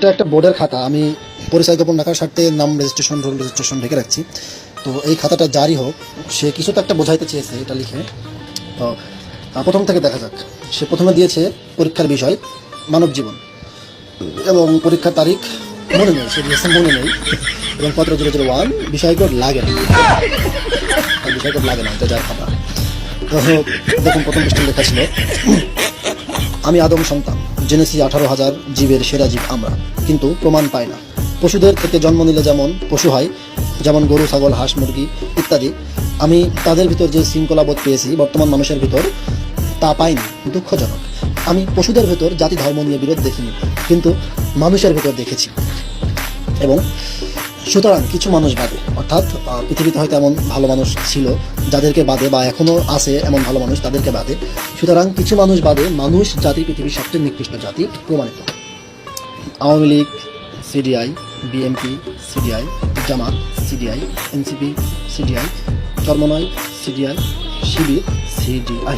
এটা একটা বোর্ডের খাতা। আমি পরিচয় গোপন রাখার স্বার্থে নাম রেজিস্ট্রেশন রোল রেজিস্ট্রেশন রেখে রাখছি। তো এই খাতাটা জারি হোক, সে কিছু তো একটা বোঝাইতে চেয়েছে এটা লিখে। তো প্রথম থেকে দেখা যাক। সে প্রথমে দিয়েছে পরীক্ষার বিষয় মানব জীবন, এবং পরীক্ষার তারিখ মনে নেই, সে দিয়েছে মনে নেই, এবং পত্র 001 বিষয় কোড লাগে না, বিষয় কোড লাগে না, এটা যার খাতা। তো দেখুন প্রথম পৃষ্ঠা লেখা ছিল, আমি আদম সন্তান, জেনেছি 18,000 জীবের সেরা জীব আমরা, কিন্তু প্রমাণ পাই না। পশুদের থেকে জন্ম নিলে যেমন পশু হয়, যেমন গরু, ছাগল, হাঁস, মুরগি ইত্যাদি, আমি তাদের ভিতর যে শৃঙ্খলাবোধ পেয়েছি বর্তমান মানুষের ভিতর তা পাইনি। দুঃখজনক। আমি পশুদের ভেতর জাতি ধর্ম নিয়ে বিরোধ দেখিনি, কিন্তু মানুষের ভেতর দেখেছি। এবং সুতরাং কিছু মানুষ বাদে, অর্থাৎ পৃথিবীতে হয়তো এমন ভালো মানুষ ছিল যাদেরকে বাদে, বা এখনও আছে এমন ভালো মানুষ তাদেরকে বাদে, সুতরাং কিছু মানুষ বাদে মানুষ জাতি পৃথিবীর সবচেয়ে নিকৃষ্ট জাতি প্রমাণিত। Awami League, CDI, BNP, CDI, Jamaat, CDI, NCP, CDI, Charmonai, CDI, Shibir, CDI.